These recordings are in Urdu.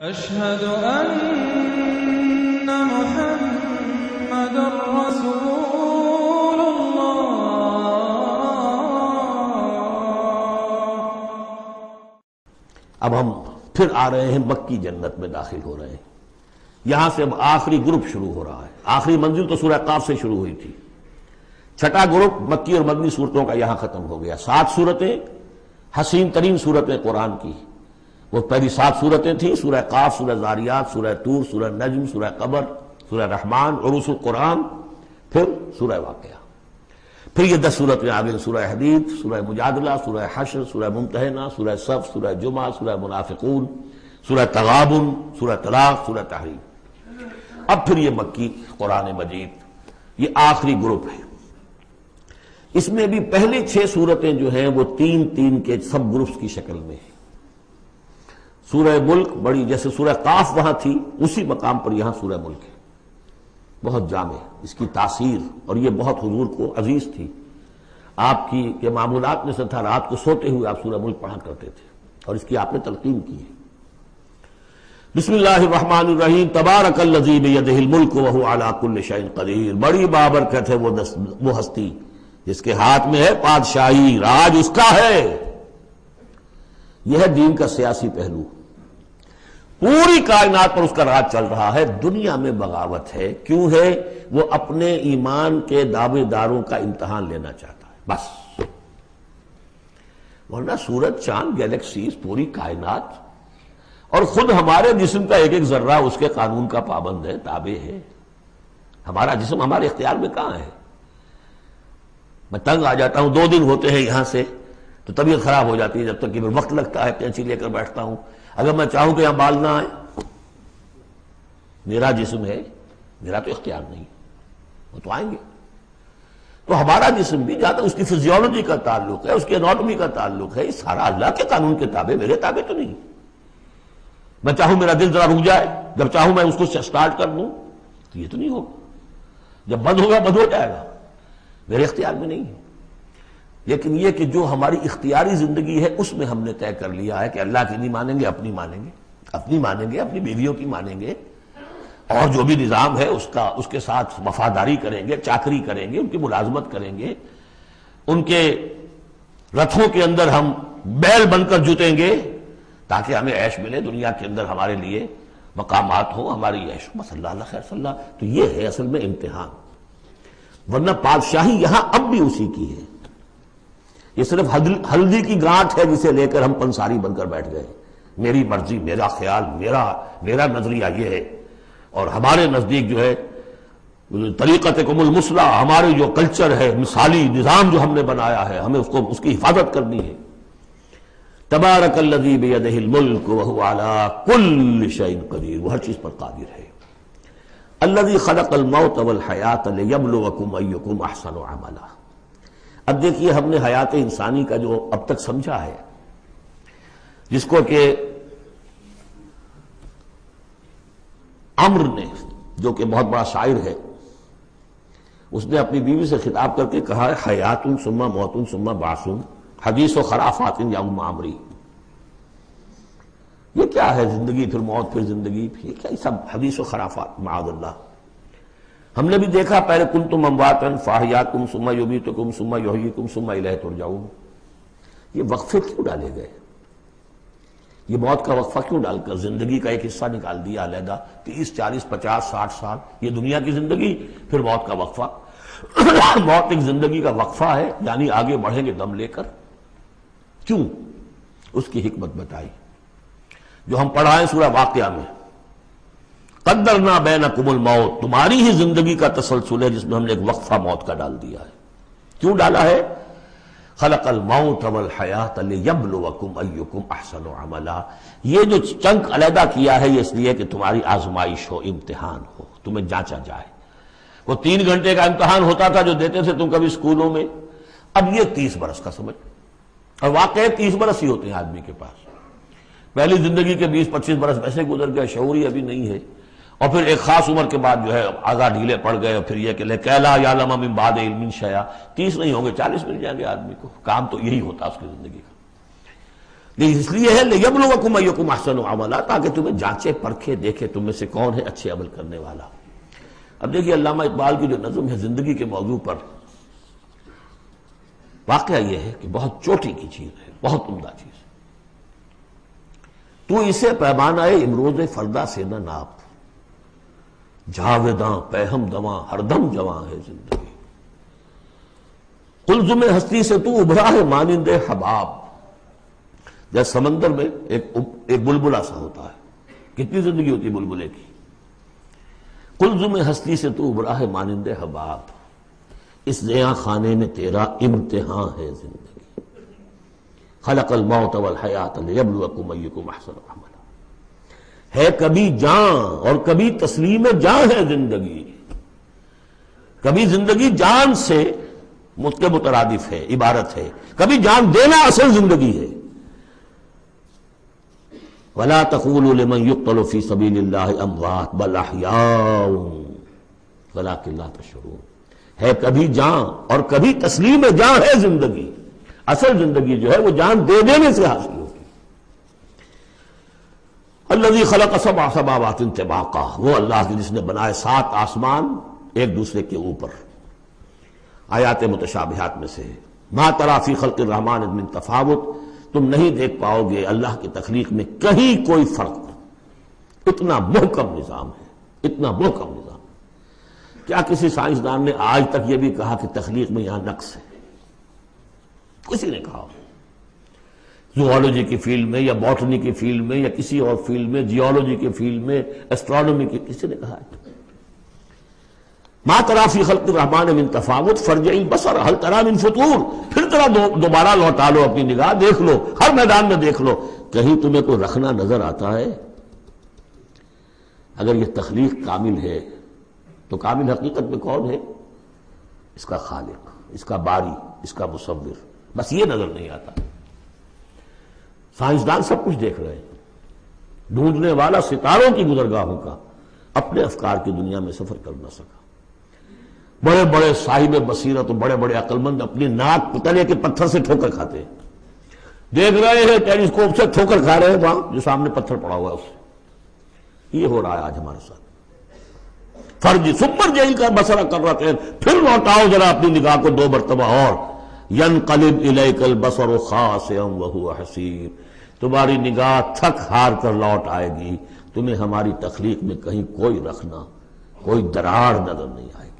أشهد أن محمد رسول الله۔ اب ہم پھر آ رہے ہیں مکی جنت میں داخل ہو رہے ہیں۔ یہاں سے اب آخری گروپ شروع ہو رہا ہے۔ آخری منزل تو سورہ قاف سے شروع ہوئی تھی، چھٹا گروپ مکی اور مدنی صورتوں کا یہاں ختم ہو گیا۔ 7 صورتیں، حسین ترین صورتیں قرآن کی، وہ پہلی 7 صورتیں تھیں، سورہ قاف، سورہ ذاریات، سورہ طور، سورہ نجم، سورہ قمر، سورہ رحمان، عروس القرآن، پھر سورہ واقعہ۔ پھر یہ 10 صورتیں آ گئیں، سورہ حدید، سورہ مجادلہ، سورہ حشر، سورہ ممتحنہ، سورہ صف، سورہ جمعہ، سورہ منافقون، سورہ تغابن، سورہ طلاق، سورہ تحریم۔ اب پھر یہ مکی قرآن مجید، یہ آخری گروپ ہے۔ اس میں بھی پہلے 6 صورتیں جو ہیں وہ 3 کے سب گروپس کی شکل میں ہیں۔ سورہ ملک بڑی، جیسے سورہ قاف وہاں تھی اسی مقام پر یہاں سورہ ملک ہے، بہت جامع اس کی تاثیر، اور یہ بہت حضور کو عزیز تھی۔ آپ کی یہ معمولات میں سے تھا، رات کو سوتے ہوئے آپ سورہ ملک پڑھا کرتے تھے، اور اس کی آپ نے تلقین کی ہے۔ بسم اللہ الرحمن الرحیم، تبارک الذی بیدہ الملک وہو علی کل شیء قدیر۔ بڑی بابرکت ہے وہ ہستی جس کے ہاتھ میں ہے بادشاہی، راج اس کا ہے۔ یہ ہے دین کا سیاسی پہلو، پوری کائنات پر اس کا راج چل رہا ہے۔ دنیا میں بغاوت ہے، کیوں ہے؟ وہ اپنے ایمان کے دعوے داروں کا امتحان لینا چاہتا ہے، بس۔ ورنہ سورج، چاند، گیلیکسیز، پوری کائنات اور خود ہمارے جسم کا ایک ذرہ اس کے قانون کا پابند ہے، تابع ہے۔ ہمارا جسم ہمارے اختیار میں کہاں ہے؟ میں تنگ آ جاتا ہوں، 2 دن ہوتے ہیں یہاں سے تو طبیعت خراب ہو جاتی ہے، جب تک کہ وقت لگتا ہے کینچی لے کر بیٹھتا ہوں۔ اگر میں چاہوں کہ یہاں بال نہ آئے، میرا جسم ہے، میرا تو اختیار نہیں، وہ تو آئیں گے۔ تو ہمارا جسم بھی جہاں تک اس کی فزیولوجی کا تعلق ہے، اس کی اناٹمی کا تعلق ہے، یہ سارا اللہ کے قانون کے تابع، میرے تابع تو نہیں۔ میں چاہوں میرا دل ذرا رک جائے، جب چاہوں میں اس کو سٹارٹ کر دوں تو یہ تو نہیں ہوگا، جب بند ہوگا بند ہو جائے گا، میرے اختیار میں نہیں ہے۔ لیکن یہ کہ جو ہماری اختیاری زندگی ہے اس میں ہم نے طے کر لیا ہے کہ اللہ کی نہیں مانیں گے، اپنی مانیں گے، اپنی مانیں گے، اپنی بیویوں کی مانیں گے، اور جو بھی نظام ہے اس کے ساتھ وفاداری کریں گے، چاکری کریں گے، ان کی ملازمت کریں گے، ان کے رتھوں کے اندر ہم بیل بن کر جوتیں گے تاکہ ہمیں عیش ملے، دنیا کے اندر ہمارے لیے مقامات ہوں، ہماری عیش ہو، بس اللہ خیر صلی اللہ۔ تو یہ ہے اصل میں امتحان، ورنہ بادشاہی یہاں اب بھی اسی کی ہے۔ یہ صرف ہلدی کی گانٹھ ہے جسے لے کر ہم پنساری بن کر بیٹھ گئے، میری مرضی، میرا خیال، میرا نظریہ یہ ہے، اور ہمارے نزدیک جو ہے طریقتکم المثلی، ہمارے جو کلچر ہے، مثالی نظام جو ہم نے بنایا ہے، ہمیں اس کی حفاظت کرنی ہے۔ تبارک الذی بیدہ الملک وہو علی کل شیء قدیر، وہ ہر چیز پر قادر ہے۔ الذی خلق الموت والحیاۃ لیبلوکم ایکم احسن عملا۔ اب دیکھیے، ہم نے حیات انسانی کا جو اب تک سمجھا ہے، جس کو کہ عمر نے، جو کہ بہت بڑا شاعر ہے، اس نے اپنی بیوی سے خطاب کر کے کہا ہے حیات ثم موت ثم بعث حدیث و خرافات یوم عمری۔ یہ کیا ہے؟ زندگی پھر موت پھر زندگی، یہ کیا سب حدیث و خرافات، معاذ اللہ۔ ہم نے بھی دیکھا پہلے کنتم امواتا فاحیاکم ثم یمیتکم ثم یحییکم ثم الیہ ترجعون۔ یہ وقفے کیوں ڈالے گئے؟ یہ موت کا وقفہ کیوں ڈال کر زندگی کا ایک حصہ نکال دیا علیحدہ؟ 30 40 50 60 سال یہ دنیا کی زندگی، پھر موت کا وقفہ۔ موت ایک زندگی کا وقفہ ہے، یعنی آگے بڑھیں گے دم لے کر۔ کیوں؟ اس کی حکمت بتائی جو ہم پڑھائیں سورہ واقعہ میں، قدرنا بینکم الموت، تمہاری ہی زندگی کا تسلسل ہے جس میں ہم نے ایک وقفہ موت کا ڈال دیا ہے۔ کیوں ڈالا ہے؟ خلق الموت والحیاۃ لیبلوکم ایکم احسن عملا۔ یہ جو چنک علیحدہ کیا ہے یہ اس لیے کہ تمہاری آزمائش ہو، امتحان ہو، تمہیں جانچا جائے۔ وہ 3 گھنٹے کا امتحان ہوتا تھا جو دیتے تھے تم کبھی اسکولوں میں، اب یہ 30 برس کا سمجھ، اور واقعی 30 برس ہی ہوتے ہیں آدمی کے پاس۔ پہلی زندگی کے 20-25 برس ویسے گزر گئے، شعوری ابھی نہیں ہے، اور پھر ایک خاص عمر کے بعد جو ہے اعضاء ڈھیلے پڑ گئے، اور پھر یہ کہ لا یعلم من بعد علم شیئا، 30 نہیں ہوں گے 40 مل جائیں گے آدمی کو، کام تو یہی ہوتا اس کی زندگی کا۔ یہ اس لیے ہے لِيَبْلُوَكُمْ أَيُّكُمْ أَحْسَنُ عَمَلًا، تاکہ تمہیں جانچے پرکھے دیکھے تم میں سے کون ہے اچھے عمل کرنے والا۔ اب دیکھیے علامہ اقبال کی جو نظم ہے زندگی کے موضوع پر، واقعہ یہ ہے کہ بہت چوٹی کی چیز ہے، بہت عمدہ چیز۔ تو اسے پیمانہ امروز فردا سے نہ ناپ، جاویداں پہم دواں ہر دم جواں ہے زندگی۔ قلزم ہستی سے تو ابھرا ہے مانند حباب، جیسے سمندر میں ایک بلبلا سا ہوتا ہے، کتنی زندگی ہوتی ہے بلبلے کی۔ قلزم ہستی سے تو ابھرا ہے مانند حباب، اس زیاں خانے میں تیرا امتحان ہے زندگی۔ خلق الموت والحیات لیبلوکم ایکم احسن عملا، ہے کبھی جاں اور کبھی تسلیم جاں ہے زندگی۔ کبھی زندگی جان سے مترادف ہے، عبارت ہے، کبھی جان دینا اصل زندگی ہے۔ وَلَا تَقُولُوا لِمَنْ يُقْتَلُ فِي سَبِيلِ اللَّهِ أَمْوَاتٌ بَلْ أَحْيَاءٌ وَلَٰكِن لَا تَشْعُرُونَ۔ ہے کبھی جان اور کبھی تسلیم جاں ہے زندگی۔ اصل زندگی جو ہے وہ جان دے دینے سے حاصل ہوگی۔ الذی خلق سبع سماوات طباقا، وہ اللہ جس نے بنائے 7 آسمان ایک دوسرے کے اوپر۔ آیات متشابہات میں سے ہے۔ ما تری فی خلق الرحمن من تفاوت، تم نہیں دیکھ پاؤ گے اللہ کی تخلیق میں کہیں کوئی فرق۔ اتنا محکم نظام ہے، اتنا محکم نظام۔ کیا کسی سائنسدان نے آج تک یہ بھی کہا کہ تخلیق میں یہاں نقص ہے؟ کسی نے کہا؟ زوالوجی کی فیلڈ میں یا باٹنی کی فیلڈ میں یا کسی اور فیلڈ میں، جیولوجی کی فیلڈ میں، ایسٹرونومی کی، کسی نے کہا ہے؟ ما تری فی خلق الرحمن من تفاوت فارجع البصر هل تری من فطور، پھر ذرا دوبارہ لوٹا لو اپنی نگاہ، دیکھ لو، ہر میدان میں دیکھ لو، کہیں تمہیں کوئی رکھنا نظر آتا ہے؟ اگر یہ تخلیق کامل ہے تو کامل حقیقت میں کون ہے؟ اس کا خالق، اس کا باری، اس کا مصور، بس یہ نظر نہیں آتا۔ سائنسدان سب کچھ دیکھ رہے ہیں، ڈھونڈنے والا ستاروں کی گزرگاہوں کا اپنے افکار کی دنیا میں سفر کر نہ سکا۔ بڑے بڑے صاحب بصیرت اور بڑے بڑے عقل مند اپنی ناک تلے کے پتھر سے ٹھوکر کھاتے ہیں، دیکھ رہے ہیں ٹیلیسکوپ سے ٹھوکر کھا رہے ہیں وہاں جو سامنے پتھر پڑا ہوا ہے اس سے۔ یہ ہو رہا ہے آج ہمارے ساتھ۔ فرض سپر جیل کا بسرا کر رہتے ہیں، پھر لوٹاؤ ذرا اپنی نگاہ کو 2 مرتبہ اور، ینقلب الیک البصر خاسئا وہو حسیر، تمہاری نگاہ تھک ہار کر لوٹ آئے گی، تمہیں ہماری تخلیق میں کہیں کوئی رکھنا، کوئی دراڑ نظر نہیں آئے گی۔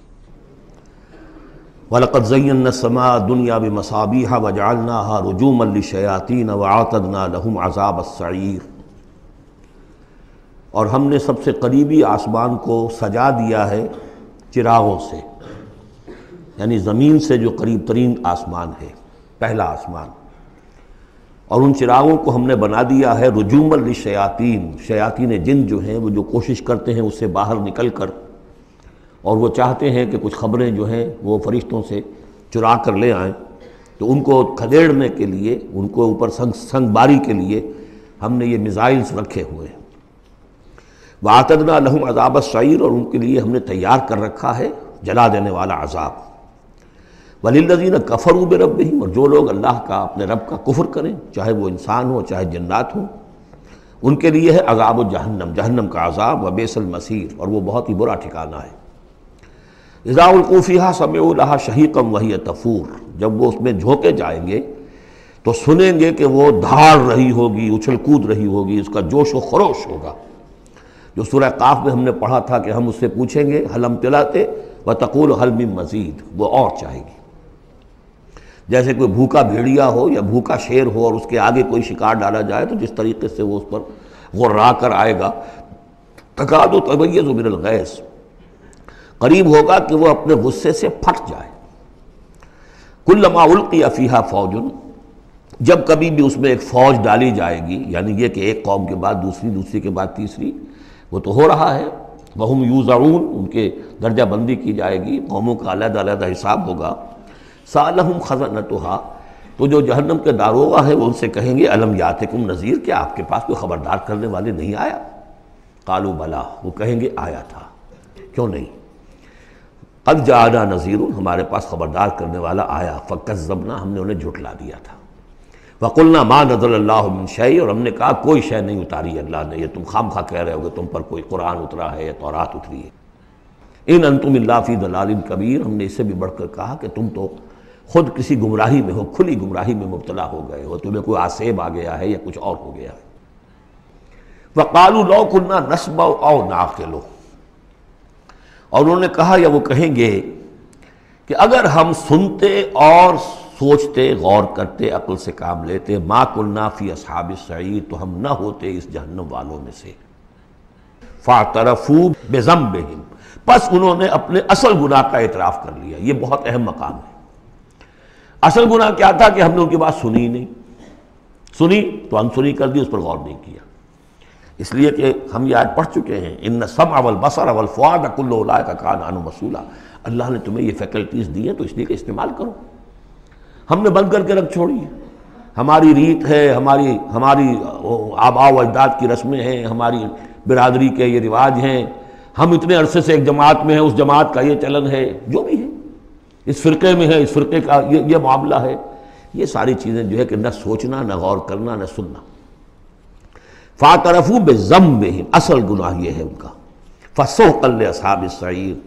وَلَقَدْ زَيَّنَّا السَّمَاءَ الدُّنْيَا بِمَصَابِيحَ وَجَعَلْنَاهَا رُجُومًا لِلشَّيَاطِينَ وَأَعْتَدْنَا لَهُمْ عَذَابَ السَّعِيرِ، اور ہم نے سب سے قریبی آسمان کو سجا دیا ہے چراغوں سے، یعنی زمین سے جو قریب ترین آسمان ہے، پہلا آسمان، اور ان چراغوں کو ہم نے بنا دیا ہے رجومًا للشیاطین، شیاطین جن جو ہیں وہ جو کوشش کرتے ہیں اس سے باہر نکل کر، اور وہ چاہتے ہیں کہ کچھ خبریں جو ہیں وہ فرشتوں سے چرا کر لے آئیں، تو ان کو کھدیڑنے کے لیے، ان کو اوپر سنگ باری کے لیے ہم نے یہ میزائلز رکھے ہوئے ہیں۔ وَأَعْتَدْنَا لَهُمْ عَذَابَ السَّعِيرِ، اور ان کے لیے ہم نے تیار کر رکھا ہے جلا دینے والا عذاب۔ وَلِلَّذِينَ كَفَرُوا بِرَبِّهِمْ، اور جو لوگ اللہ کا، اپنے رب کا کفر کریں، چاہے وہ انسان ہو چاہے جنات ہوں، ان کے لیے ہے عذاب جہنم، جہنم کا عذاب، وبئس المصیر، اور وہ بہت ہی برا ٹھکانہ ہے۔ اذا القوا فیہا سمعوا لہا شہیقا وہی تفور، جب وہ اس میں جھونکے جائیں گے تو سنیں گے کہ وہ دھاڑ رہی ہوگی، اچھل کود رہی ہوگی، اس کا جوش و خروش ہوگا، جو سورہ قاف میں ہم نے پڑھا تھا کہ ہم اس سے پوچھیں گے حل امتلأت وتقول حل من مزید، وہ اور چاہے گی۔ جیسے کوئی بھوکا بھیڑیا ہو یا بھوکا شیر ہو اور اس کے آگے کوئی شکار ڈالا جائے تو جس طریقے سے وہ اس پر غرا کر آئے گا، تکاد تمیز من الغیظ، قریب ہوگا کہ وہ اپنے غصے سے پھٹ جائے۔ کلما القی فیہا فوج، جب کبھی بھی اس میں ایک فوج ڈالی جائے گی، یعنی یہ کہ ایک قوم کے بعد دوسری، دوسری کے بعد تیسری، وہ تو ہو رہا ہے، وہم یوزعون، ان کے درجہ بندی کی جائے گی، قوموں کا علیحدہ علیحدہ حساب ہوگا۔ سألہم خزنتہا، تو جو جہنم کے داروغہ ہے وہ ان سے کہیں گے الم یاتکم نذیر، کیا آپ کے پاس کوئی خبردار کرنے والے نہیں آیا؟ قالوا بلا، وہ کہیں گے آیا تھا، کیوں نہیں؟ قد جاءنا نذیر، ہمارے پاس خبردار کرنے والا آیا، فکذبنا، ہم نے انہیں جھٹلا دیا تھا۔ وَقُلْنَا مَا نَزَلَ اللَّهُ مِن شَيْءٍ، اور ہم نے کہا کوئی شے نہیں اتاری اللہ نے، یہ تم خام خواہ کہہ رہے ہو کہ تم پر کوئی قرآن اترا ہے یا تورات اتری ہے۔ ان انتم الا فی ضلال کبیر، ہم نے اس سے بھی بڑھ کر کہا کہ تم تو خود کسی گمراہی میں ہو، کھلی گمراہی میں مبتلا ہو گئے ہو، تمہیں کوئی آسیب آ گیا ہے یا کچھ اور ہو گیا ہے۔ وَقَالُوا لَوْ كُنَّا نَسْمَعُ أَوْ نَعْقِلُ، اور انہوں نے کہا یا وہ کہیں گے کہ اگر ہم سنتے اور سوچتے، غور کرتے، عقل سے کام لیتے، ما کُنَّا فی اصحاب السعیر، تو ہم نہ ہوتے اس جہنم والوں میں سے۔ فَاعْتَرَفُوا بِذَنبِهِمْ، پس انہوں نے اپنے اصل گناہ کا اعتراف کر لیا۔ یہ بہت اہم مقام ہے۔ اصل گناہ کیا تھا کہ ہم نے ان کی بات سنی نہیں، سنی تو انسنی کر دی، اس پر غور نہیں کیا۔ اس لیے کہ ہم یہ آیت پڑھ چکے ہیں، ان السمع والبصر والفؤاد کل اولئک کان عنہ مسئولا، اللہ نے تمہیں یہ فیکلٹیز دی ہیں تو اس لیے کہ استعمال کرو۔ ہم نے بند کر کے رکھ چھوڑی ہے۔ ہماری ریت ہے، ہماری آباء و اجداد کی رسمیں ہیں، ہماری برادری کے یہ رواج ہیں، ہم اتنے عرصے سے ایک جماعت میں ہیں، اس جماعت کا یہ چلن ہے، جو بھی ہے، اس فرقے میں ہے، اس فرقے کا یہ معاملہ ہے۔ یہ ساری چیزیں جو ہے کہ نہ سوچنا، نہ غور کرنا، نہ سننا۔ فَاعْتَرَفُوا بِذَنبِهِمْ، اصل گناہ یہ ہے ان کا۔ فَسُحْقًا لِّأَصْحَابِ السَّعِيرِ،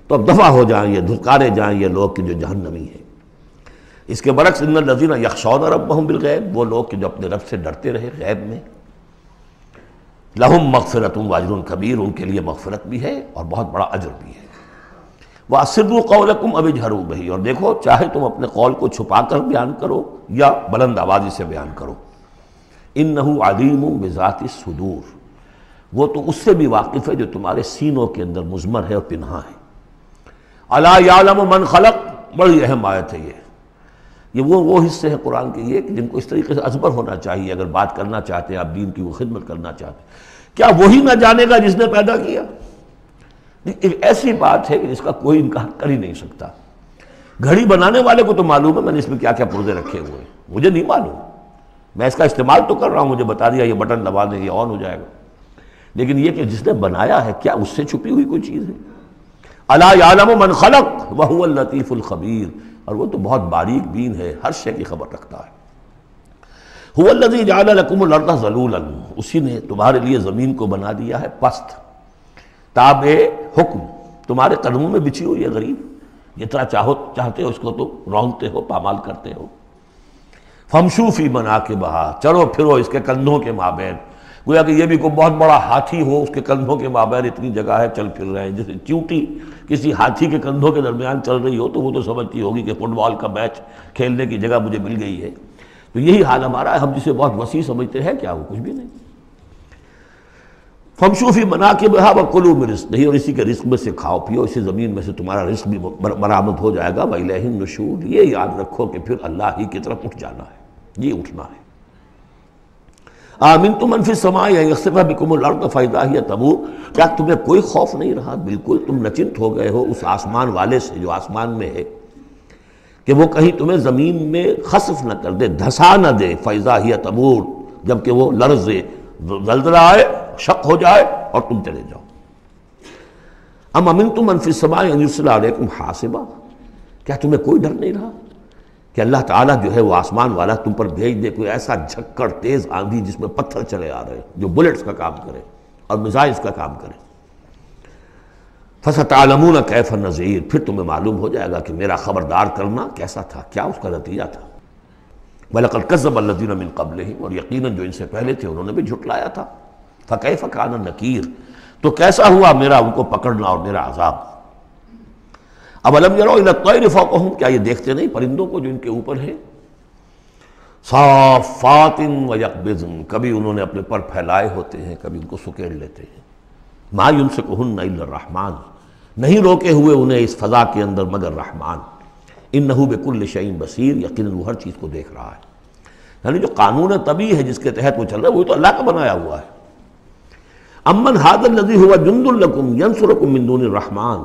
تو اب دفع ہو جائیں یہ، دھتکارے جائیں یہ لوگ کہ جو جہنمی ہیں۔ اس کے برعکس ان الذین یخشون ربہم بالغیب، وہ لوگ کہ جو اپنے رب سے ڈرتے رہے غیب میں، لہم مغفرۃ واجر کبیر، ان کے لیے مغفرت بھی ہے اور بہت بڑا اجر بھی ہے۔ وَأَسِرُّوا قَوْلَكُمْ أَوِ اجْهَرُوا بِهِ، اور دیکھو چاہے تم اپنے قول کو چھپا کر بیان کرو یا بلند آوازی سے بیان کرو۔ إِنَّهُ عَلِيمٌ بِذَاتِ الصُّدُورِ، وہ تو اس سے بھی واقف ہے جو تمہارے سینوں کے اندر مضمر ہے اور پنہاں ہے۔ أَلَا يَعْلَمُ مَنْ خَلَقَ، بڑی اہم آیت ہے یہ وہ حصے ہیں قرآن کے یہ کہ جن کو اس طریقے سے ازبر ہونا چاہیے اگر بات کرنا چاہتے ہیں، آپ دین کی وہ خدمت کرنا چاہتے ہیں۔ کیا وہی نہ جانے گا جس نے پیدا کیا؟ ایک ایسی بات ہے کہ جس کا کوئی انکار کر ہی نہیں سکتا۔ گھڑی بنانے والے کو تو معلوم ہے میں نے اس میں کیا کیا پرزے رکھے ہوئے ہیں، مجھے نہیں معلوم، میں اس کا استعمال تو کر رہا ہوں، مجھے بتا دیا یہ بٹن دبا دیں یہ آن ہو جائے گا، لیکن یہ کہ جس نے بنایا ہے کیا اس سے چھپی ہوئی کوئی چیز ہے؟ الا یعلم من خلق وهو اللطیف الخبیر، اور وہ تو بہت باریک بین ہے، ہر شے کی خبر رکھتا ہے۔ هو الذی جعل لکم الارض ذلولا، اسی نے تمہارے لیے زمین کو بنا دیا ہے پست، تابع حکم، تمہارے قدموں میں بچھی ہوئی ہے غریب، جتنا چاہتے ہو اس کو تو رونتے ہو، پامال کرتے ہو۔ فامشوا فی مناکبہا، چلو پھرو اس کے کندھوں کے مابین، گویا کہ یہ بھی کوئی بہت بڑا ہاتھی ہو، اس کے کندھوں کے مابین اتنی جگہ ہے، چل پھر رہے ہیں۔ جیسے چیونٹی کسی ہاتھی کے کندھوں کے درمیان چل رہی ہو تو وہ تو سمجھتی ہوگی کہ فٹ بال کا میچ کھیلنے کی جگہ مجھے مل گئی ہے۔ تو یہی حال ہمارا ہے، ہم جسے بہت وسیع سمجھتے ہیں کیا وہ کچھ بھی نہیں۔ فامشوا فی مناکبہا وکلوا من رزقہ، اور اسی کے رزق میں سے کھاؤ پیو، اسی زمین میں سے تمہارا رزق بھی برآمد ہو جائے گا۔ وإلیہ النشور، یہ یاد رکھو کہ پھر اللہ ہی کی طرف اٹھ جانا ہے، یہ اٹھنا ہے۔ آمنتم من فی السماء ان یخسف بکم الارض فاذا ہی تمور، کیا تمہیں کوئی خوف نہیں رہا؟ بالکل تم نچنت ہو گئے ہو اس آسمان والے سے جو آسمان میں ہے کہ وہ کہیں تمہیں زمین میں خسف نہ کر دے، دھسا نہ دے، فاذا ہی تمور، جبکہ وہ لرزے، زلزلہ آئے، شق ہو جائے اور تم چلے جاؤ۔ ام امنتم من فی السماء ان یرسل علیکم حاصبا، کیا تمہیں کوئی ڈر نہیں رہا کہ اللہ تعالیٰ جو ہے وہ آسمان والا تم پر بھیج دے کوئی ایسا جھکڑ تیز آندھی جس میں پتھر چلے آ رہے ہیں، جو بلٹس کا کام کرے اور میزائلز کا کام کرے۔ فَسَتَعْلَمُونَ كَيْفَ النَّذِيرُ، پھر تمہیں معلوم ہو جائے گا کہ میرا خبردار کرنا کیسا تھا، کیا اس کا نتیجہ تھا۔ وَلَقَدْ كَذَّبَ الَّذِينَ مِن قَبْلِهِمْ، اور یقیناً جو ان سے پہلے تھے انہوں نے بھی جھٹلایا تھا۔ فَكَيْفَ كَانَ نَكِيرٌ، تو کیسا ہوا میرا ان کو پکڑنا اور میرا عذاب۔ اَوَلَمْ يَرَوْا إِلَى الطَّيْرِ فَوْقَهُمْ، کیا یہ دیکھتے نہیں پرندوں کو جو ان کے اوپر ہیں؟ صافات ویقبضن، کبھی انہوں نے اپنے پر پھیلائے ہوتے ہیں، کبھی ان کو سکیڑ لیتے ہیں۔ ما یمسکہن الا الرحمن، نہیں روکے ہوئے انہیں اس فضا کے اندر مگر رحمان۔ انہ بکل شیء بصیر، یقیناً وہ ہر چیز کو دیکھ رہا ہے۔ یعنی جو قانون طبیعی ہے جس کے تحت وہ چل رہا ہے وہ تو اللہ کا بنایا ہوا ہے۔ امن ھذا الذی ھو جند لکم ینصرکم من دون الرحمن،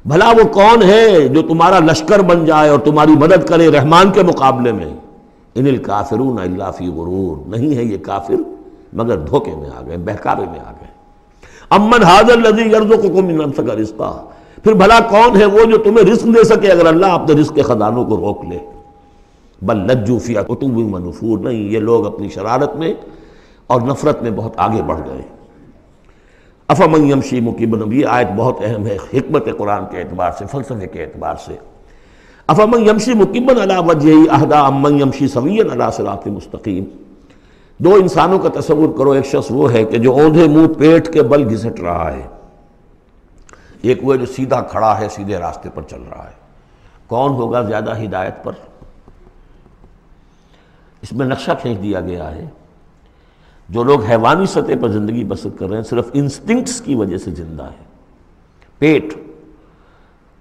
بھلا وہ کون ہے جو تمہارا لشکر بن جائے اور تمہاری مدد کرے رحمان کے مقابلے میں؟ ان الکافرون الا فی غرور، نہیں ہے یہ کافر مگر دھوکے میں آ گئے، بہکاوے میں آ گئے۔ امن ھذا الذی یرزقکم من امسک رزقا، پھر بھلا کون ہے وہ جو تمہیں رزق دے سکے اگر اللہ اپنے رزق کے خزانوں کو روک لے؟ بل لجوا فی عتو و نفور، نہیں، یہ لوگ اپنی شرارت میں اور نفرت میں بہت آگے بڑھ گئے۔ افمن یمشی مکبا، یہ آیت بہت اہم ہے حکمت قرآن کے اعتبار سے، فلسفے کے اعتبار سے۔ افمن یمشی مکبا علی وجہہ اہدی امن یمشی سویا علی صراط مستقیم۔ دو انسانوں کا تصور کرو، ایک شخص وہ ہے کہ جو اوندھے منہ پیٹ کے بل گھسٹ رہا ہے، ایک وہ جو سیدھا کھڑا ہے، سیدھے راستے پر چل رہا ہے۔ کون ہوگا زیادہ ہدایت پر؟ اس میں نقشہ کھینچ دیا گیا ہے۔ جو لوگ حیوانی سطح پر زندگی بسر کر رہے ہیں، صرف انسٹنکٹس کی وجہ سے زندہ ہیں، پیٹ،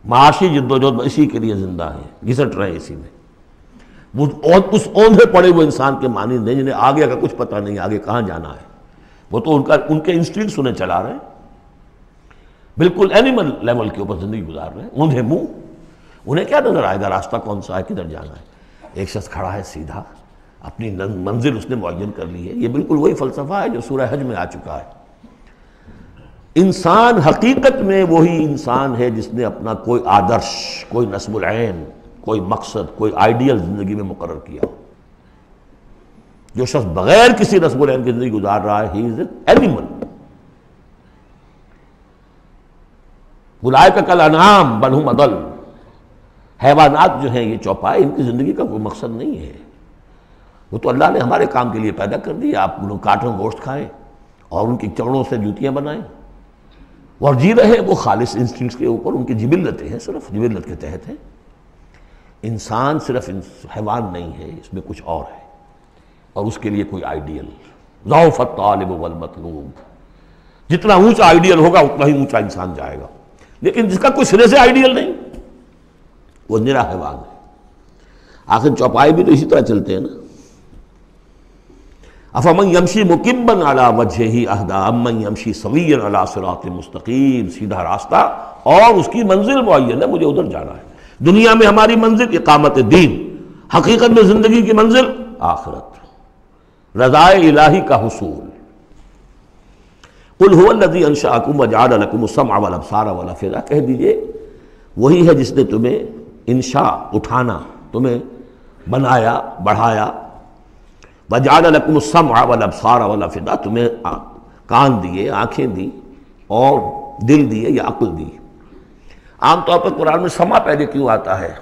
معاشی جد و جہد اسی کے لیے زندہ ہیں، گھسٹ رہے ہیں اسی میں۔ اس اوندھے پڑے ہوئے انسان کے مانند نہیں جنہیں آگے کا کچھ پتہ نہیں، آگے کہاں جانا ہے، وہ تو ان کے انسٹنکٹس انہیں چلا رہے ہیں، بالکل اینیمل لیول کے اوپر زندگی گزار رہے ہیں، اوندھے منہ۔ انہیں کیا نظر آئے گا راستہ کون سا ہے، کدھر جانا ہے؟ ایک شخص کھڑا ہے سیدھا، اپنی منزل اس نے معین کر لی ہے۔ یہ بالکل وہی فلسفہ ہے جو سورہ حج میں آ چکا ہے۔ انسان حقیقت میں وہی انسان ہے جس نے اپنا کوئی آدرش، کوئی نصب العین، کوئی مقصد، کوئی آئیڈیل زندگی میں مقرر کیا۔ جو شخص بغیر کسی نصب العین کی زندگی گزار رہا ہے، ہی از این اینیمل۔ اولئک کالانعام بل ھم اضل۔ حیوانات جو ہیں یہ چوپائے، ان کی زندگی کا کوئی مقصد نہیں ہے۔ وہ تو اللہ نے ہمارے کام کے لیے پیدا کر دی، آپ لوگ کاٹوں گوشت کھائیں اور ان کی چمڑوں سے جوتیاں بنائیں اور جی رہے وہ خالص انسٹنکٹس کے اوپر، ان کی جبلتیں ہیں، صرف جبلت کے تحت ہیں۔ انسان صرف حیوان نہیں ہے، اس میں کچھ اور ہے، اور اس کے لیے کوئی آئیڈیل۔ ضعف الطالب والمطلوب، جتنا اونچا آئیڈیل ہوگا اتنا ہی اونچا انسان جائے گا، لیکن جس کا کوئی سرے سے آئیڈیل نہیں وہ نرا حیوان ہے۔ آخر چوپائے بھی تو اسی طرح چلتے ہیں نا۔ افمن یمشی مکبا علی وجہہ اہدی امن یمشی سویا علی صراط مستقیم، سیدھا راستہ اور اس کی منزل معین ہے، مجھے ادھر جانا ہے۔ دنیا میں ہماری منزل اقامت دین، حقیقت میں زندگی کی منزل آخرت، رضا الہی کا حصول۔ قل هو الذی انشأکم وجعل لکم السمع والابصار والافئدہ، کہہ دیجئے وہی ہے جس نے تمہیں انشاء، اٹھانا، تمہیں بنایا، بڑھایا، وجعل لکم السمع والابصار والافئدہ، تمہیں کان دیے، آنکھیں دی اور دل دیے یا عقل دی۔ عام طور پر قرآن میں سمع پہلے کیوں آتا ہے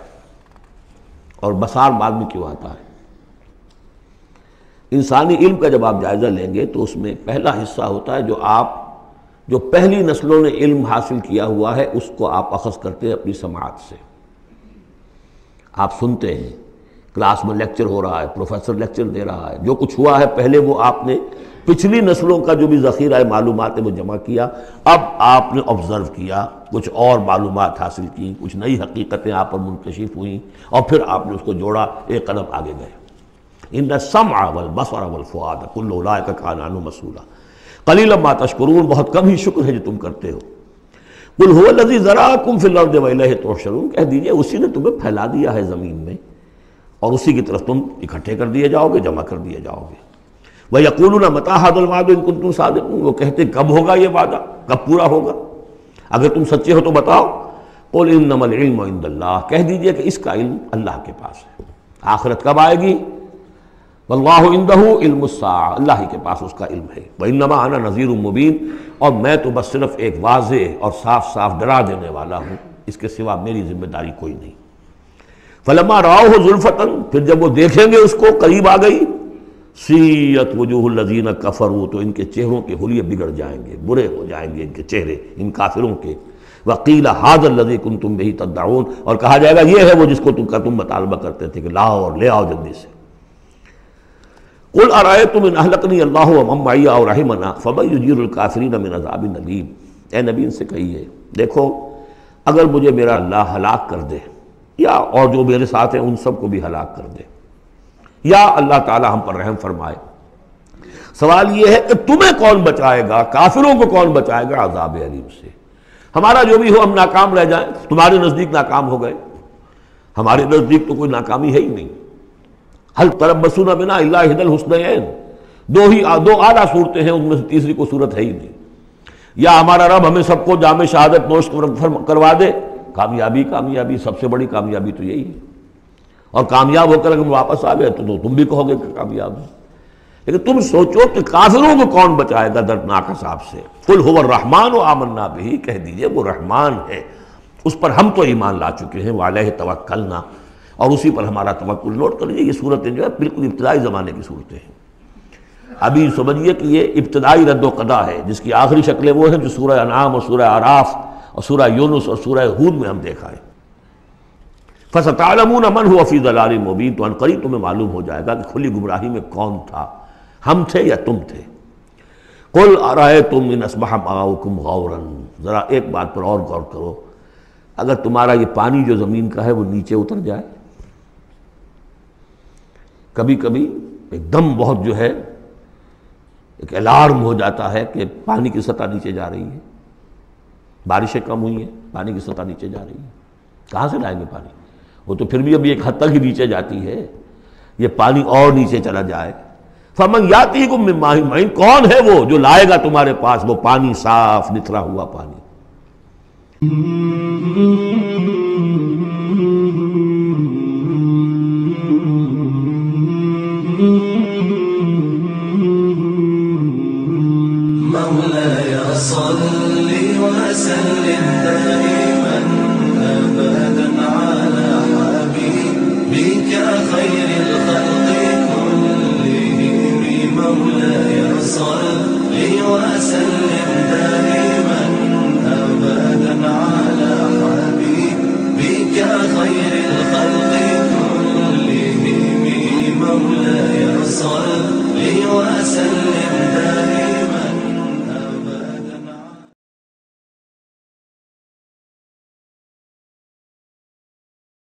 اور بصار بعد میں کیوں آتا ہے؟ انسانی علم کا جب آپ جائزہ لیں گے تو اس میں پہلا حصہ ہوتا ہے جو پہلی نسلوں نے علم حاصل کیا ہوا ہے، اس کو آپ اخذ کرتے ہیں اپنی سماعت سے۔ آپ سنتے ہیں، کلاس میں لیکچر ہو رہا ہے، پروفیسر لیکچر دے رہا ہے، جو کچھ ہوا ہے پہلے وہ آپ نے پچھلی نسلوں کا جو بھی ذخیرہ معلومات ہے وہ جمع کیا، اب آپ نے آبزرو کیا، کچھ اور معلومات حاصل کی، کچھ نئی حقیقتیں آپ پر منکشف ہوئیں، اور پھر آپ نے اس کو جوڑا، ایک قدم آگے گئے۔ ان السمع والبصر والفؤاد کل اولئک کان عنہ مسئولا قلیلا ما تشکرون، بہت کم ہی شکر ہے جو تم کرتے ہو۔ قل هو الذی ذرأکم فی الارض والیہ تحشرون، کہہ دیجئے اسی نے تمہیں پھیلا دیا ہے زمین میں اور اسی کی طرف تم اکٹھے کر دیے جاؤ گے، جمع کر دیے جاؤ گے۔ وَيَقُولُونَ مَتَىٰ هَٰذَا الْوَعْدُ إِن كُنتُمْ صَادِقِينَ، وہ کہتے ہیں کب ہوگا یہ وعدہ، کب پورا ہوگا، اگر تم سچے ہو تو بتاؤ۔ قُلْ إِنَّمَا الْعِلْمُ عِندَ اللَّهِ، کہہ دیجئے کہ اس کا علم اللہ کے پاس ہے۔ آخرت کب آئے گی؟ وَاللَّهُ عِندَهُ عِلْمُ السَّاعَةِ، اللہ ہی کے پاس اس کا علم ہے۔ وَإِنَّمَا أَنَا نَذِيرٌ مُّبِينٌ، اور میں تو بس صرف ایک واضح اور صاف صاف ڈرا دینے والا ہوں، اس کے سوا میری ذمہ داری کوئی نہیں۔ فَلَمَّا رَأَوْهُ زُلْفَةً، پھر جب وہ دیکھیں گے اس کو، قریب آ گئی، سیئت وجوہ الذین کفروا، تو ان کے چہروں کے حلیے بگڑ جائیں گے، برے ہو جائیں گے ان کے چہرے، ان کافروں کے۔ وقیل ھذا الذی کنتم بہ تدعون، اور کہا جائے گا یہ ہے وہ جس کو تم مطالبہ کرتے تھے کہ لاؤ اور لے آؤ جلدی سے۔ قل ارأیتم ان اہلکنی اللہ ومن معی او رحمنا فمن یجیر الکافرین من عذاب الیم، اے نبی ان سے کہیے دیکھو اگر مجھے میرا اللہ ہلاک کر دے، یا اور جو میرے ساتھ ہیں ان سب کو بھی ہلاک کر دے، یا اللہ تعالی ہم پر رحم فرمائے، سوال یہ ہے کہ تمہیں کون بچائے گا، کافروں کو کون بچائے گا عذاب علیم سے؟ ہمارا جو بھی ہو ہم ناکام رہ جائیں، تمہارے نزدیک ناکام ہو گئے، ہمارے نزدیک تو کوئی ناکامی ہے ہی نہیں۔ حل تربصون بنا الا احدی الحسنیین، دو اعلیٰ صورتیں ہیں، ان میں سے تیسری کوئی صورت ہے ہی نہیں۔ یا ہمارا رب ہمیں سب کو جام شہادت نوش کروا دے، کامیابی، سب سے بڑی کامیابی تو یہی ہے۔ اور کامیاب ہو کر اگر واپس آ گئے تو تم بھی کہو گے کہ کامیاب ہے. لیکن تم سوچو کہ کافروں کو کون بچائے گا دردناک عذاب سے. قل هو الرحمن آمنا به، کہہ دیجئے وہ رحمان ہے، اس پر ہم تو ایمان لا چکے ہیں، وعلیہ توکلنا، اور اسی پر ہمارا توکل. نوٹ کر لیجیے یہ صورتیں جو ہے بالکل ابتدائی زمانے کی صورتیں ہیں. ابھی سمجھیے کہ یہ ابتدائی رد و قضا ہے، جس کی آخری شکلیں وہ ہیں جو سورہ انعام اور سورہ اعراف اور سورہ یونس اور سورہ ہود میں ہم دیکھا ہے. فَسَتَعْلَمُونَ مَنْ هُوَ فِي ضَلَالٍ مُبِينٍ، تو عنقریب تمہیں معلوم ہو جائے گا کہ کھلی گمراہی میں کون تھا، ہم تھے یا تم تھے. قُلْ أَرَأَيْتُمْ إِنْ أَصْبَحَ مَاؤُكُمْ غَوْرًا، ذرا ایک بات پر اور غور کرو، اگر تمہارا یہ پانی جو زمین کا ہے وہ نیچے اتر جائے، کبھی کبھی ایک دم بہت جو ہے ایک الارم ہو جاتا ہے کہ پانی کی سطح نیچے جا رہی ہے، بارشیں کم ہوئی ہیں، پانی کی سطح نیچے جا رہی ہے، کہاں سے لائیں گے پانی؟ وہ تو پھر بھی ابھی ایک حد تک ہی نیچے جاتی ہے، یہ پانی اور نیچے چلا جائے. فَمَنْ يَأْتِيكُم مِّن مَّاءٍ مَّعِينٍ، کون ہے وہ جو لائے گا تمہارے پاس وہ پانی صاف نتھرا ہوا پانی. مولاي صل وسلم